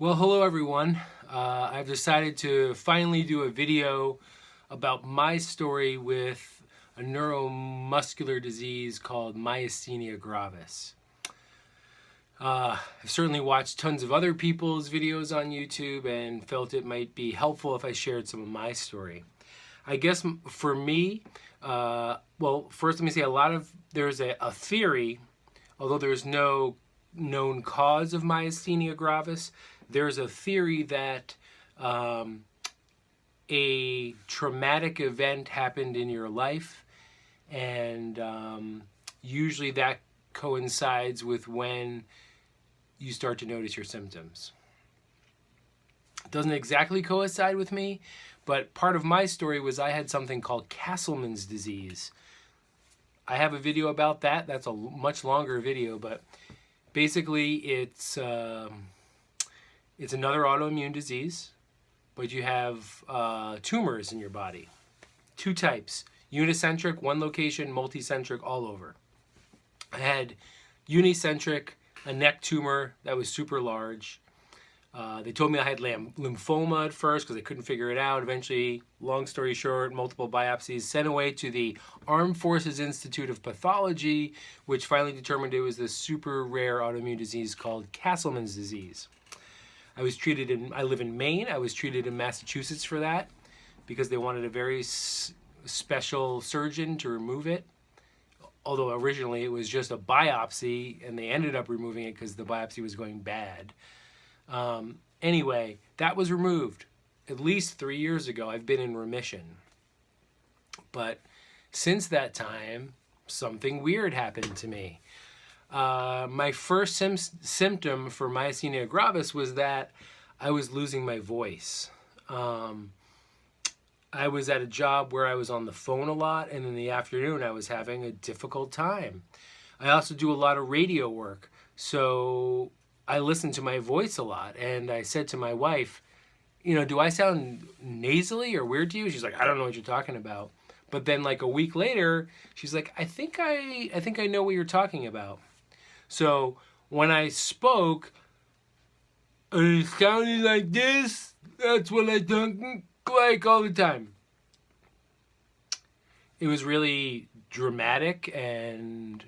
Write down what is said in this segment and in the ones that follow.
Well, hello everyone. I've decided to finally do a video about my story with a neuromuscular disease called Myasthenia Gravis. I've certainly watched tons of other people's videos on YouTube and felt it might be helpful if I shared some of my story. I guess for me, well, first let me say there's a theory, although there's no known cause of myasthenia gravis. There's a theory that a traumatic event happened in your life, and usually that coincides with when you start to notice your symptoms. It doesn't exactly coincide with me, but part of my story was I had something called Castleman's disease. I have a video about that. That's a much longer video, but basically it's another autoimmune disease, but you have tumors in your body. Two types: unicentric, one location; multicentric, all over. I had unicentric, a neck tumor that was super large. They told me I had lymphoma at first because they couldn't figure it out. Eventually, long story short, multiple biopsies, sent away to the Armed Forces Institute of Pathology, which finally determined it was this super rare autoimmune disease called Castleman's disease. I live in Maine. I was treated in Massachusetts for that because they wanted a very special surgeon to remove it. Although originally it was just a biopsy, and they ended up removing it because the biopsy was going bad. Anyway, that was removed at least 3 years ago. I've been in remission. But since that time, something weird happened to me. My first symptom for myasthenia gravis was that I was losing my voice. I was at a job where I was on the phone a lot, and in the afternoon I was having a difficult time. I also do a lot of radio work, so I listened to my voice a lot, and I said to my wife, do I sound nasally or weird to you? She's like, I don't know what you're talking about. But then like a week later, she's like, I think I know what you're talking about. So when I spoke, it sounded like this. That's what I talk like all the time. It was really dramatic and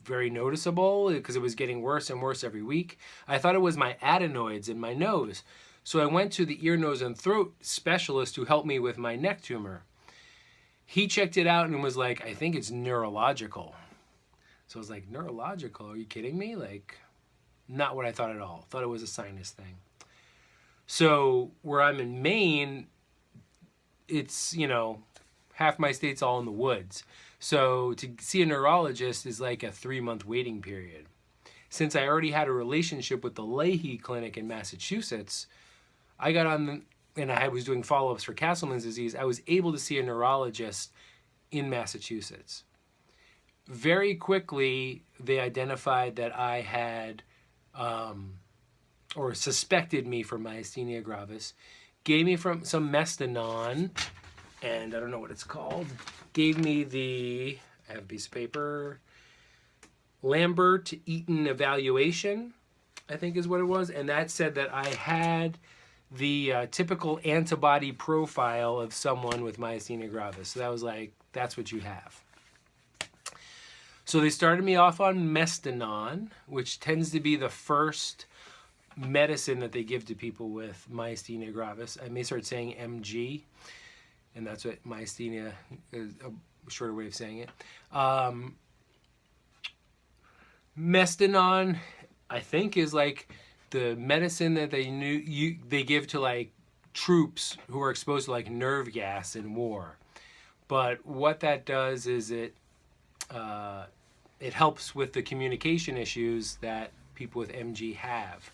very noticeable because it was getting worse and worse every week. I thought it was my adenoids in my nose. So I went to the ear, nose, and throat specialist who helped me with my neck tumor. He checked it out and was like, I think it's neurological. So I was like, neurological? Are you kidding me? Like, not what I thought at all. Thought it was a sinus thing. So where I'm in Maine, it's, half my state's all in the woods. So to see a neurologist is like a 3-month waiting period. Since I already had a relationship with the Leahy Clinic in Massachusetts, I got on, and I was doing follow-ups for Castleman's disease, I was able to see a neurologist in Massachusetts. Very quickly, they identified that I had, or suspected me for myasthenia gravis, gave me some Prednisone, and I don't know what it's called, gave me I have a piece of paper, Lambert-Eaton evaluation, I think is what it was, and that said that I had the typical antibody profile of someone with myasthenia gravis. So that was like, that's what you have. So they started me off on Prednisone, which tends to be the first medicine that they give to people with myasthenia gravis. I may start saying MG, and that's what myasthenia is, a shorter way of saying it. Prednisone, I think, is like the medicine that they give to like troops who are exposed to like nerve gas in war. But what that does is it helps with the communication issues that people with MG have.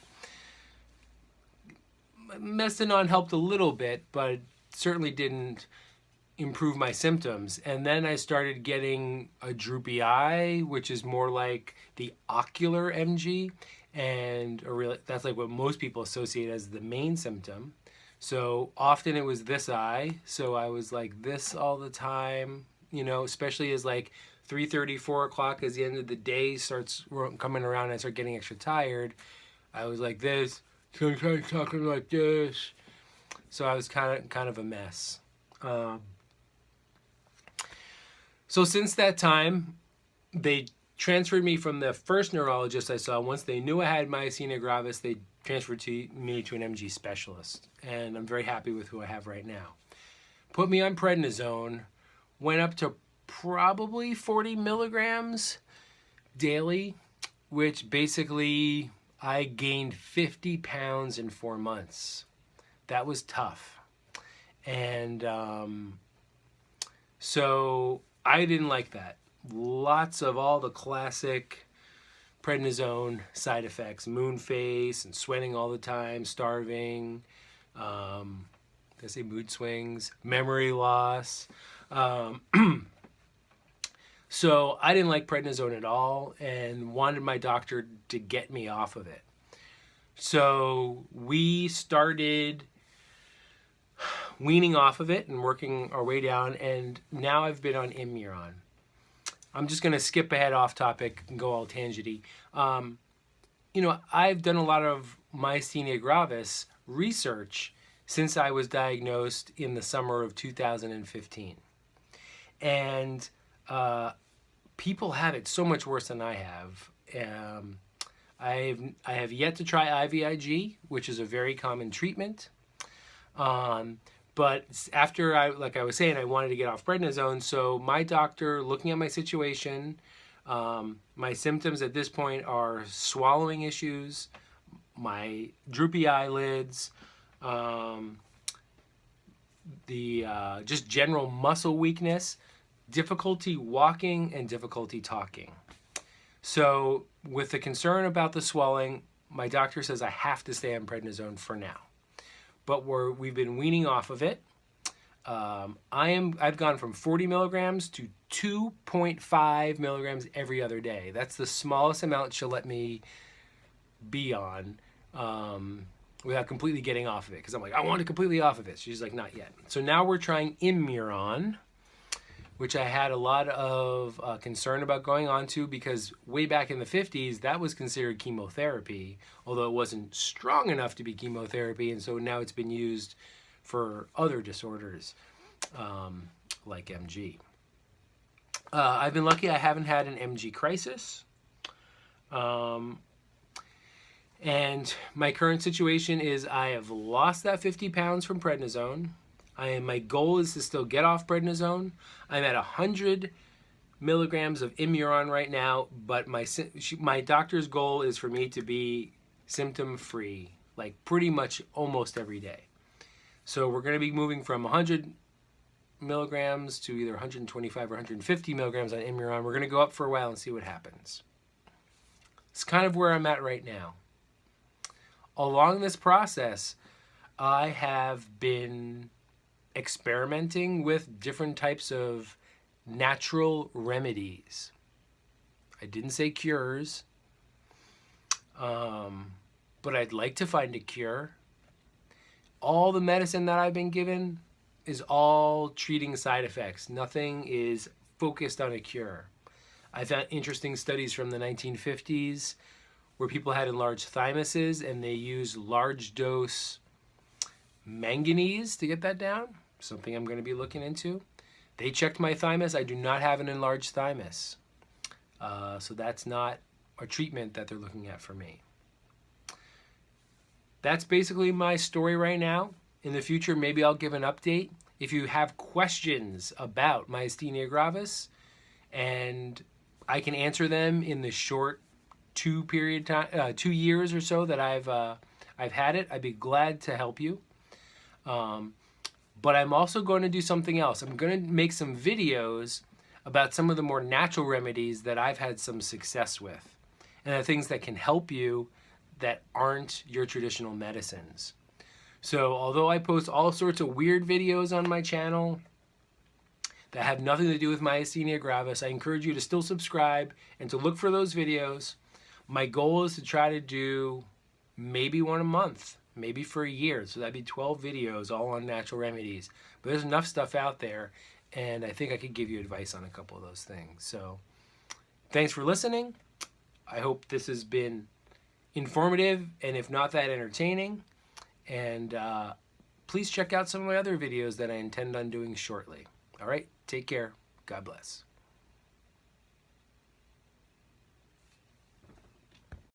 Prednisone helped a little bit, but certainly didn't improve my symptoms. And then I started getting a droopy eye, which is more like the ocular MG, and that's like what most people associate as the main symptom. So often it was this eye, so I was like this all the time, especially as like 3:30, 4 o'clock as the end of the day starts coming around and I start getting extra tired. I was like this, sometimes talking like this. So I was kind of a mess. So since that time, they transferred me from the first neurologist I saw. Once they knew I had myasthenia gravis, they transferred me to an MG specialist. And I'm very happy with who I have right now. Put me on prednisone, went up to probably 40 milligrams daily, which basically I gained 50 pounds in 4 months. That was tough. And so I didn't like that. Lots of all the classic prednisone side effects, moon face and sweating all the time, starving, did I say mood swings, memory loss. So I didn't like prednisone at all and wanted my doctor to get me off of it. So we started weaning off of it and working our way down, and now I've been on Immuron. I'm just going to skip ahead off topic and go all tangenty. I've done a lot of myasthenia gravis research since I was diagnosed in the summer of 2015. And people have it so much worse than I have. I have yet to try IVIG, which is a very common treatment. But after like I was saying, I wanted to get off prednisone. So my doctor, looking at my situation, my symptoms at this point are swallowing issues, my droopy eyelids, just general muscle weakness, difficulty walking, and difficulty talking. So with the concern about the swelling, my doctor says I have to stay on prednisone for now. But we've been weaning off of it. I've gone from 40 milligrams to 2.5 milligrams every other day. That's the smallest amount she'll let me be on without completely getting off of it. Because I'm like, I want to completely off of it. She's like, not yet. So now we're trying Immuron, which I had a lot of concern about going on to, because way back in the 50s, that was considered chemotherapy, although it wasn't strong enough to be chemotherapy, and so now it's been used for other disorders like MG. I've been lucky I haven't had an MG crisis. And my current situation is I have lost that 50 pounds from prednisone. My goal is to still get off prednisone. I'm at 100 milligrams of Immuron right now, but my doctor's goal is for me to be symptom-free, like pretty much almost every day. So we're going to be moving from 100 milligrams to either 125 or 150 milligrams on Immuron. We're going to go up for a while and see what happens. It's kind of where I'm at right now. Along this process, I have been experimenting with different types of natural remedies. I didn't say cures, but I'd like to find a cure. All the medicine that I've been given is all treating side effects. Nothing is focused on a cure. I found interesting studies from the 1950s where people had enlarged thymuses and they used large dose manganese to get that down. Something I'm going to be looking into. They checked my thymus. I do not have an enlarged thymus. So that's not a treatment that they're looking at for me. That's basically my story right now. In the future, maybe I'll give an update. If you have questions about myasthenia gravis, and I can answer them in the short 2 years or so that I've had it, I'd be glad to help you. But I'm also going to do something else. I'm going to make some videos about some of the more natural remedies that I've had some success with, and the things that can help you that aren't your traditional medicines. So although I post all sorts of weird videos on my channel that have nothing to do with myasthenia gravis, I encourage you to still subscribe and to look for those videos. My goal is to try to do maybe one a month, maybe for a year. So that'd be 12 videos all on natural remedies. But there's enough stuff out there, and I think I could give you advice on a couple of those things. So thanks for listening. I hope this has been informative and if not that entertaining. And please check out some of my other videos that I intend on doing shortly. All right, take care. God bless.